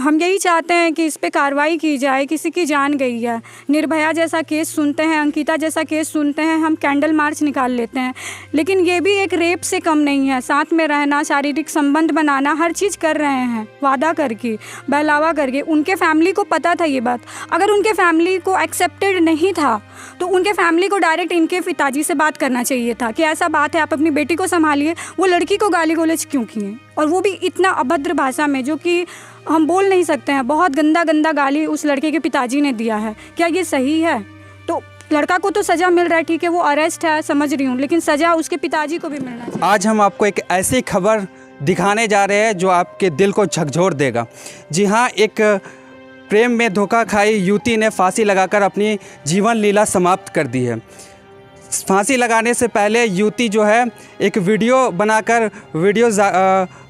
हम यही चाहते हैं कि इस पे कार्रवाई की जाए। किसी की जान गई है, निर्भया जैसा केस सुनते हैं, अंकिता जैसा केस सुनते हैं, हम कैंडल मार्च निकाल लेते हैं, लेकिन ये भी एक रेप से कम नहीं है। साथ में रहना, शारीरिक संबंध बनाना, हर चीज़ कर रहे हैं वादा करके, बहलावा करके। उनके फैमिली को पता था ये बात। अगर उनके फैमिली को एक्सेप्टेड नहीं था तो उनके फैमिली को डायरेक्ट इनके पिताजी से बात करना चाहिए था कि ऐसा बात है, आप अपनी बेटी को संभालिए। वो लड़की को गाली गलौज क्यों किए, और वो भी इतना अभद्र भाषा में, जो कि हम बोल नहीं सकते हैं। बहुत गंदा गंदा गाली उस लड़के के पिताजी ने दिया है। क्या ये सही है? तो लड़का को तो सज़ा मिल रहा है, ठीक है, वो अरेस्ट है, समझ रही हूँ, लेकिन सज़ा उसके पिताजी को भी मिलना चाहिए। आज हम आपको एक ऐसी खबर दिखाने जा रहे हैं जो आपके दिल को झकझोर देगा। जी हाँ, एक प्रेम में धोखा खाई युवती ने फांसी लगाकर अपनी जीवन लीला समाप्त कर दी है। फांसी लगाने से पहले युवती जो है एक वीडियो बनाकर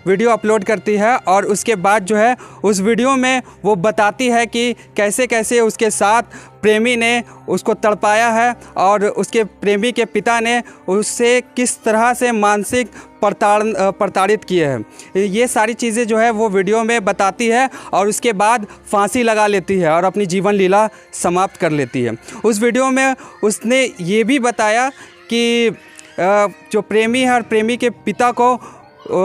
वीडियो अपलोड करती है, और उसके बाद जो है उस वीडियो में वो बताती है कि कैसे कैसे उसके साथ प्रेमी ने उसको तड़पाया है, और उसके प्रेमी के पिता ने उससे किस तरह से मानसिक प्रताड़ित किए हैं। ये सारी चीज़ें जो है वो वीडियो में बताती है, और उसके बाद फांसी लगा लेती है और अपनी जीवन लीला समाप्त कर लेती है। उस वीडियो में उसने ये भी बताया कि जो प्रेमी है और प्रेमी के पिता को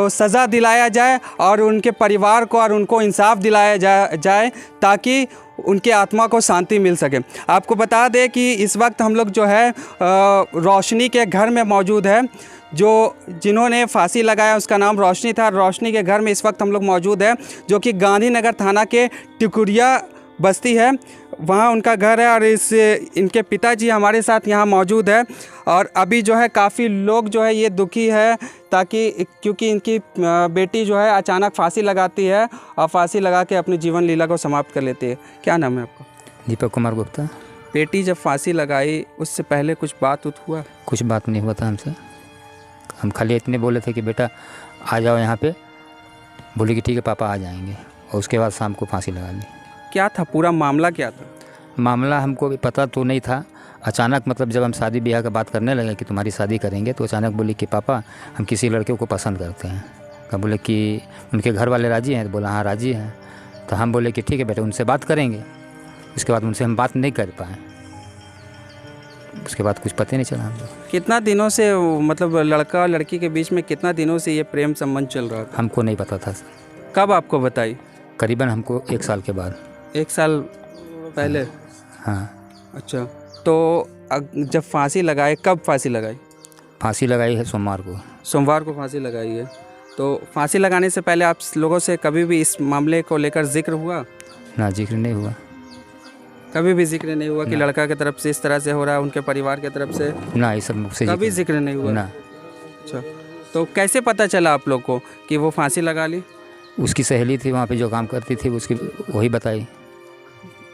सज़ा दिलाया जाए, और उनके परिवार को और उनको इंसाफ दिलाया जाए ताकि उनके आत्मा को शांति मिल सके। आपको बता दें कि इस वक्त हम लोग जो है रोशनी के घर में मौजूद है। जिन्होंने फांसी लगाया उसका नाम रोशनी था। रोशनी के घर में इस वक्त हम लोग मौजूद है, जो कि गांधीनगर थाना के टिकुरिया बस्ती है, वहाँ उनका घर है। और इनके पिताजी हमारे साथ यहाँ मौजूद है, और अभी जो है काफ़ी लोग जो है ये दुखी है, क्योंकि इनकी बेटी जो है अचानक फांसी लगाती है और फांसी लगा के अपनी जीवन लीला को समाप्त कर लेती है। क्या नाम है आपका? दीपक कुमार गुप्ता। बेटी जब फांसी लगाई उससे पहले कुछ बात हुआ? कुछ बात नहीं हुआ था हमसे। हम खाली इतने बोले थे कि बेटा आ जाओ यहाँ पे। बोले कि ठीक है पापा आ जाएंगे, और उसके बाद शाम को फांसी लगा ली। क्या था पूरा मामला, क्या था मामला? हमको भी पता तो नहीं था। अचानक मतलब जब हम शादी ब्याह का बात करने लगे कि तुम्हारी शादी करेंगे, तो अचानक बोली कि पापा हम किसी लड़के को पसंद करते हैं। तो बोले कि उनके घर वाले राज़ी हैं? तो बोला हाँ राज़ी हैं। तो हम बोले कि ठीक है बेटा उनसे बात करेंगे। उसके बाद उनसे हम बात नहीं कर पाए। उसके बाद कुछ पता नहीं चला हमको। कितना दिनों से मतलब लड़का और लड़की के बीच में कितना दिनों से ये प्रेम संबंध चल रहा था? हमको नहीं पता था। कब आपको बताई? करीबन हमको 1 साल के बाद। 1 साल पहले? हाँ। अच्छा, तो जब फांसी लगाए, कब फांसी लगाई? फांसी लगाई है सोमवार को। सोमवार को फांसी लगाई है। तो फांसी लगाने से पहले आप लोगों से कभी भी इस मामले को लेकर जिक्र हुआ? ना, जिक्र नहीं हुआ। कभी भी जिक्र नहीं हुआ कि लड़का की तरफ से इस तरह से हो रहा है, उनके परिवार की तरफ से? ना, ये सब मुझसे कभी जिक्र नहीं हुआ? ना। अच्छा, तो कैसे पता चला आप लोग को कि वो फांसी लगा ली? उसकी सहेली थी वहाँ पे जो काम करती थी, उसकी वही बताई।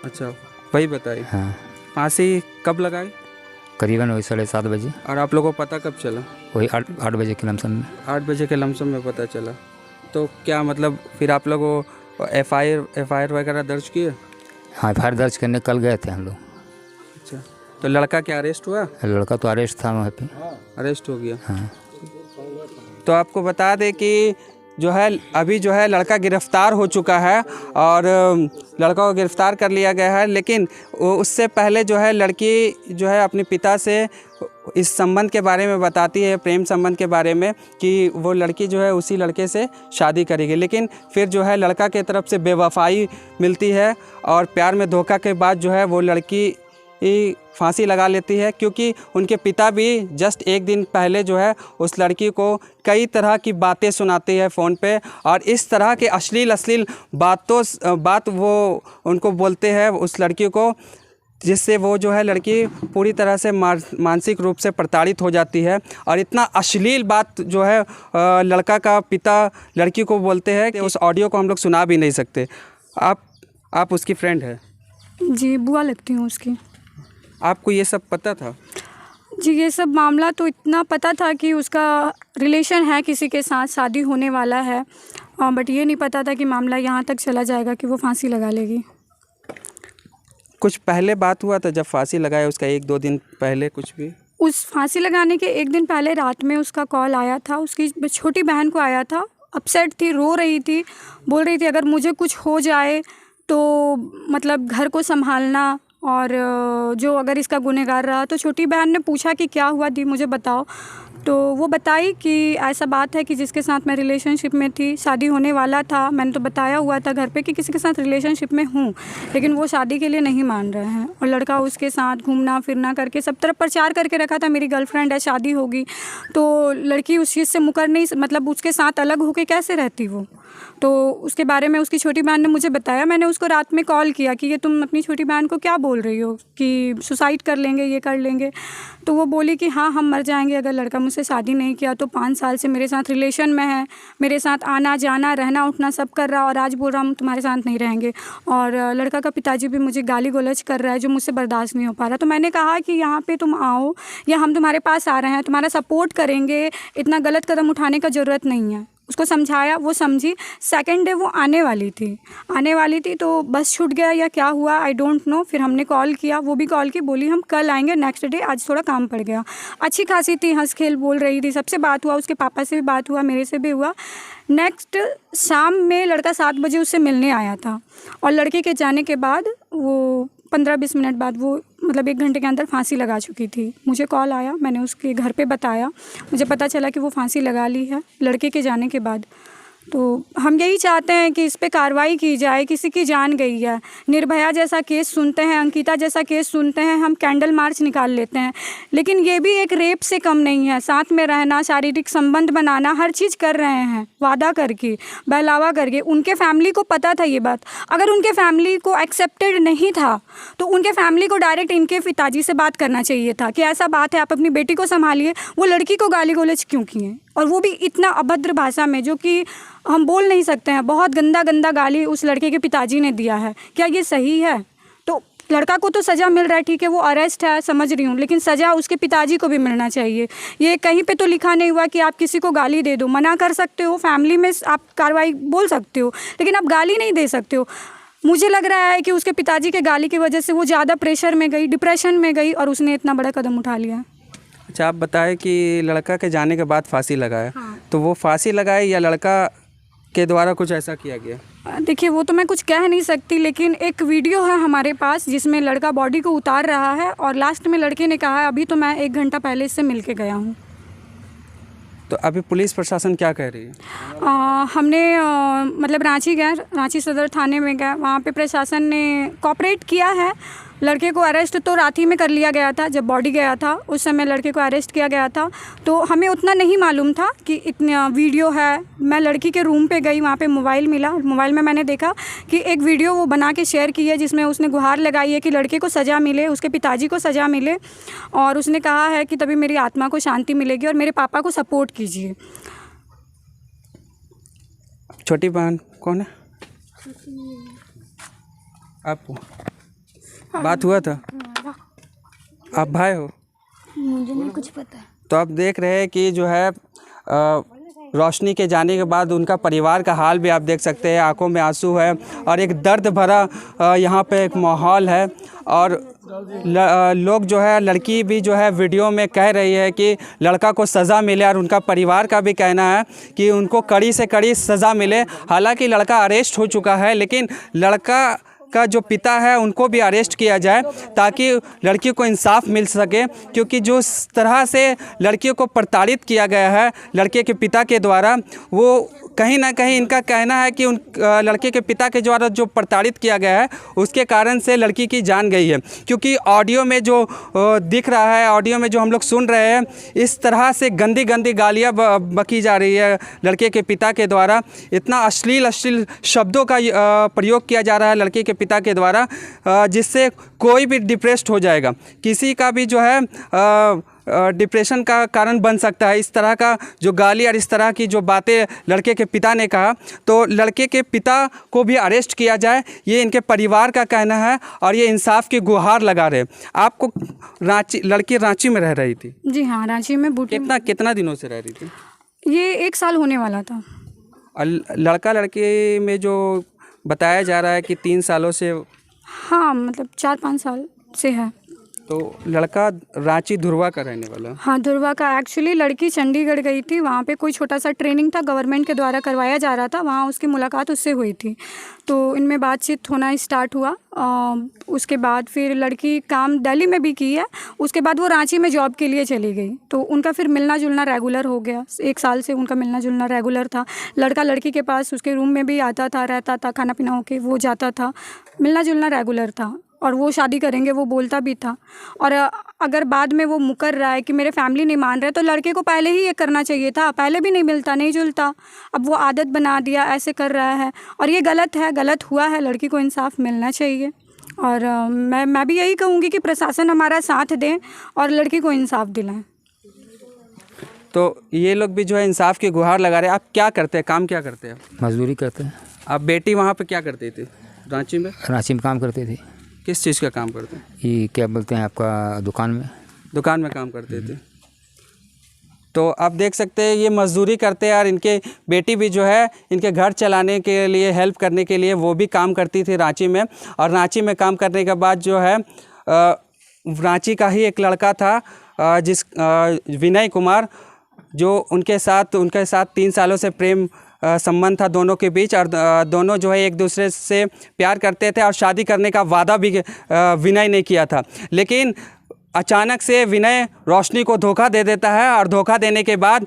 अच्छा, वही बताई। हाँ। फांसी कब लगाई? करीबन वही 7:30 बजे। और आप लोगों को पता कब चला? वही 8 बजे के लमसम में। 8 बजे के लमसम में पता चला। तो क्या मतलब फिर आप लोगों एफआईआर वगैरह दर्ज किए? हाँ, एफआईआर दर्ज करने कल गए थे हम लोग। अच्छा, तो लड़का क्या अरेस्ट हुआ? लड़का तो अरेस्ट था वहाँ पे। अरेस्ट हो गया? हाँ। तो आपको बता दें कि जो है अभी जो है लड़का गिरफ़्तार हो चुका है, और लड़का को गिरफ़्तार कर लिया गया है। लेकिन उससे पहले जो है लड़की जो है अपने पिता से इस संबंध के बारे में बताती है, प्रेम संबंध के बारे में, कि वो लड़की जो है उसी लड़के से शादी करेगी। लेकिन फिर जो है लड़का के तरफ से बेवफाई मिलती है, और प्यार में धोखा के बाद जो है वो लड़की फांसी लगा लेती है, क्योंकि उनके पिता भी जस्ट 1 दिन पहले जो है उस लड़की को कई तरह की बातें सुनाती है फ़ोन पे, और इस तरह के अश्लील बात वो उनको बोलते हैं उस लड़की को, जिससे वो जो है लड़की पूरी तरह से मानसिक रूप से प्रताड़ित हो जाती है। और इतना अश्लील बात जो है लड़का का पिता लड़की को बोलते हैं कि उस ऑडियो को हम लोग सुना भी नहीं सकते। आप उसकी फ्रेंड है? जी, बुआ लगती हूँ उसकी। आपको ये सब पता था? जी, ये सब मामला तो इतना पता था कि उसका रिलेशन है किसी के साथ, शादी होने वाला है, बट ये नहीं पता था कि मामला यहाँ तक चला जाएगा कि वो फांसी लगा लेगी। कुछ पहले बात हुआ था जब फांसी लगाया उसका 1-2 दिन पहले? कुछ भी उस फांसी लगाने के 1 दिन पहले रात में उसका कॉल आया था, उसकी छोटी बहन को आया था, अपसेट थी, रो रही थी, बोल रही थी अगर मुझे कुछ हो जाए तो मतलब घर को संभालना, और जो अगर इसका गुनहगार रहा। तो छोटी बहन ने पूछा कि क्या हुआ दी, मुझे बताओ। तो वो बताई कि ऐसा बात है कि जिसके साथ मैं रिलेशनशिप में थी, शादी होने वाला था, मैंने तो बताया हुआ था घर पे कि किसी के साथ रिलेशनशिप में हूँ, लेकिन वो शादी के लिए नहीं मान रहे हैं, और लड़का उसके साथ घूमना फिरना करके सब तरफ प्रचार करके रखा था मेरी गर्लफ्रेंड है, शादी होगी। तो लड़की उस चीज़ से मुकर नहीं, मतलब उसके साथ अलग होके कैसे रहती वो। तो उसके बारे में उसकी छोटी बहन ने मुझे बताया। मैंने उसको रात में कॉल किया कि ये तुम अपनी छोटी बहन को क्या बोल रही हो कि सुसाइड कर लेंगे, ये कर लेंगे। तो वो बोली कि हाँ हम मर जाएंगे अगर लड़का मुझसे शादी नहीं किया तो। 5 साल से मेरे साथ रिलेशन में है, मेरे साथ आना जाना रहना उठना सब कर रहा, और आज बोल रहा हम तुम्हारे साथ नहीं रहेंगे। और लड़का का पिताजी भी मुझे गाली गलौज कर रहा है जो मुझसे बर्दाश्त नहीं हो पा रहा। तो मैंने कहा कि यहाँ पे तुम आओ, या हम तुम्हारे पास आ रहे हैं, तुम्हारा सपोर्ट करेंगे, इतना गलत कदम उठाने का ज़रूरत नहीं है। उसको समझाया, वो समझी। सेकंड डे वो आने वाली थी तो बस छूट गया या क्या हुआ आई डोंट नो। फिर हमने कॉल किया, वो भी कॉल की, बोली हम कल आएंगे नेक्स्ट डे, आज थोड़ा काम पड़ गया। अच्छी खासी थी, हंस खेल बोल रही थी, सबसे बात हुआ, उसके पापा से भी बात हुआ, मेरे से भी हुआ। नेक्स्ट शाम में लड़का 7 बजे उससे मिलने आया था, और लड़के के जाने के बाद वो 15-20 मिनट बाद वो मतलब 1 घंटे के अंदर फांसी लगा चुकी थी। मुझे कॉल आया, मैंने उसके घर पे बताया, मुझे पता चला कि वो फांसी लगा ली है लड़के के जाने के बाद। तो हम यही चाहते हैं कि इस पे कार्रवाई की जाए। किसी की जान गई है, निर्भया जैसा केस सुनते हैं, अंकिता जैसा केस सुनते हैं, हम कैंडल मार्च निकाल लेते हैं, लेकिन ये भी एक रेप से कम नहीं है। साथ में रहना, शारीरिक संबंध बनाना, हर चीज़ कर रहे हैं वादा करके, बहलावा करके। उनके फैमिली को पता था ये बात। अगर उनके फैमिली को एक्सेप्टेड नहीं था तो उनके फैमिली को डायरेक्ट इनके पिताजी से बात करना चाहिए था कि ऐसा बात है, आप अपनी बेटी को संभालिए। वो लड़की को गाली गलौज क्यों किए, और वो भी इतना अभद्र भाषा में जो कि हम बोल नहीं सकते हैं। बहुत गंदा गाली उस लड़के के पिताजी ने दिया है। क्या ये सही है? तो लड़का को तो सज़ा मिल रहा है, ठीक है, वो अरेस्ट है, समझ रही हूँ, लेकिन सज़ा उसके पिताजी को भी मिलना चाहिए। ये कहीं पे तो लिखा नहीं हुआ कि आप किसी को गाली दे दो, मना कर सकते हो, फैमिली में आप कार्रवाई बोल सकते हो, लेकिन आप गाली नहीं दे सकते हो। मुझे लग रहा है कि उसके पिताजी के गाली की वजह से वो ज़्यादा प्रेशर में गई, डिप्रेशन में गई, और उसने इतना बड़ा कदम उठा लिया। अच्छा, आप बताएं कि लड़का के जाने के बाद फांसी लगाया। हाँ। तो वो फांसी लगाई या लड़का के द्वारा कुछ ऐसा किया गया? देखिए वो तो मैं कुछ कह नहीं सकती, लेकिन एक वीडियो है हमारे पास जिसमें लड़का बॉडी को उतार रहा है, और लास्ट में लड़के ने कहा है अभी तो मैं 1 घंटा पहले इससे मिल के गया हूँ। तो अभी पुलिस प्रशासन क्या कह रही है? हमने मतलब रांची गए, रांची सदर थाने में गए, वहाँ पे प्रशासन ने कोऑपरेट किया है। लड़के को अरेस्ट तो रात ही में कर लिया गया था, जब बॉडी गया था उस समय लड़के को अरेस्ट किया गया था। तो हमें उतना नहीं मालूम था कि इतना वीडियो है। मैं लड़की के रूम पे गई, वहाँ पे मोबाइल मिला, मोबाइल में मैंने देखा कि एक वीडियो वो बना के शेयर की है जिसमें उसने गुहार लगाई है कि लड़के को सज़ा मिले, उसके पिताजी को सज़ा मिले, और उसने कहा है कि तभी मेरी आत्मा को शांति मिलेगी और मेरे पापा को सपोर्ट कीजिए। छोटी बहन कौन है? आप बात हुआ था? आप भाई हो? मुझे नहीं कुछ पता। तो आप देख रहे हैं कि जो है रोशनी के जाने के बाद उनका परिवार का हाल भी आप देख सकते हैं, आंखों में आंसू है और एक दर्द भरा यहाँ पे एक माहौल है। और लोग जो है, लड़की भी जो है वीडियो में कह रही है कि लड़का को सज़ा मिले, और उनका परिवार का भी कहना है कि उनको कड़ी से कड़ी सज़ा मिले। हालांकि लड़का अरेस्ट हो चुका है, लेकिन लड़का का जो पिता है उनको भी अरेस्ट किया जाए ताकि लड़की को इंसाफ मिल सके, क्योंकि जो तरह से लड़कियों को प्रताड़ित किया गया है लड़के के पिता के द्वारा, वो कहीं ना कहीं इनका कहना है कि उन लड़के के पिता के द्वारा जो प्रताड़ित किया गया है उसके कारण से लड़की की जान गई है। क्योंकि ऑडियो में जो दिख रहा है, ऑडियो में जो हम लोग सुन रहे हैं, इस तरह से गंदी गंदी गालियाँ बकी जा रही है लड़के के पिता के द्वारा। इतना अश्लील शब्दों का प्रयोग किया जा रहा है लड़के के पिता के द्वारा, जिससे कोई भी डिप्रेस्ड हो जाएगा, किसी का भी जो है डिप्रेशन का कारण बन सकता है। इस तरह का जो गाली और इस तरह की जो बातें लड़के के पिता ने कहा, तो लड़के के पिता को भी अरेस्ट किया जाए, ये इनके परिवार का कहना है और ये इंसाफ की गुहार लगा रहे। आपको लड़की रांची में रह रही थी? जी हाँ, रांची में बूटी। कितना दिनों से रह रही थी? ये 1 साल होने वाला था। और लड़का लड़के में जो बताया जा रहा है कि 3 सालों से, हाँ मतलब 4-5 साल से है। तो लड़का रांची धुरवा का रहने वाला है। हाँ, धुरवा का। एक्चुअली लड़की चंडीगढ़ गई थी, वहाँ पे कोई छोटा सा ट्रेनिंग था, गवर्नमेंट के द्वारा करवाया जा रहा था, वहाँ उसकी मुलाकात उससे हुई थी। तो इनमें बातचीत होना स्टार्ट हुआ। उसके बाद फिर लड़की काम दिल्ली में भी की है, उसके बाद वो रांची में जॉब के लिए चली गई। तो उनका फिर मिलना जुलना रेगुलर हो गया, 1 साल से उनका मिलना जुलना रेगुलर था। लड़का लड़की के पास उसके रूम में भी आता था, रहता था, खाना पीना होके वो जाता था, मिलना जुलना रेगुलर था। और वो शादी करेंगे वो बोलता भी था। और अगर बाद में वो मुकर रहा है कि मेरे फैमिली नहीं मान रहे, तो लड़के को पहले ही ये करना चाहिए था, पहले भी नहीं मिलता, नहीं जुलता। अब वो आदत बना दिया, ऐसे कर रहा है और ये गलत है, गलत हुआ है। लड़की को इंसाफ मिलना चाहिए। और मैं भी यही कहूँगी कि प्रशासन हमारा साथ दें और लड़की को इंसाफ दिलाएं। तो ये लोग भी जो है इंसाफ की गुहार लगा रहे हैं। आप क्या करते हैं, काम क्या करते हैं? मजदूरी करते हैं। आप बेटी वहाँ पे क्या करती थी रांची में? रांची में काम करते थे। किस चीज़ का काम करते हैं? ये क्या बोलते हैं आपका, दुकान में काम करते थे। तो आप देख सकते हैं ये मजदूरी करते हैं और इनके बेटी भी जो है इनके घर चलाने के लिए, हेल्प करने के लिए वो भी काम करती थी रांची में। और रांची में काम करने के बाद जो है रांची का ही एक लड़का था विनय कुमार, जो उनके साथ 3 सालों से प्रेम संबंध था दोनों के बीच। और दोनों जो है एक दूसरे से प्यार करते थे और शादी करने का वादा भी विनय ने किया था। लेकिन अचानक से विनय रोशनी को धोखा दे देता है और धोखा देने के बाद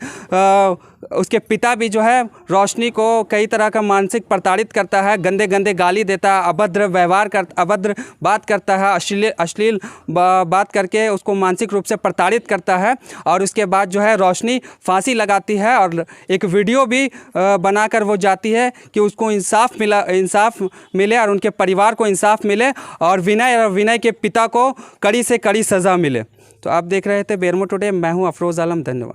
उसके पिता भी जो है रोशनी को कई तरह का मानसिक प्रताड़ित करता है, गंदे गंदे गाली देता है, अभद्र बात करता है, अश्लील बात करके उसको मानसिक रूप से प्रताड़ित करता है। और उसके बाद जो है रोशनी फांसी लगाती है और एक वीडियो भी बनाकर वो जाती है कि उसको इंसाफ मिले और उनके परिवार को इंसाफ मिले और विनय के पिता को कड़ी से कड़ी सज़ा मिले। तो आप देख रहे थे बेरमो टुडे, मैं हूँ अफरोज़ आलम। धन्यवाद।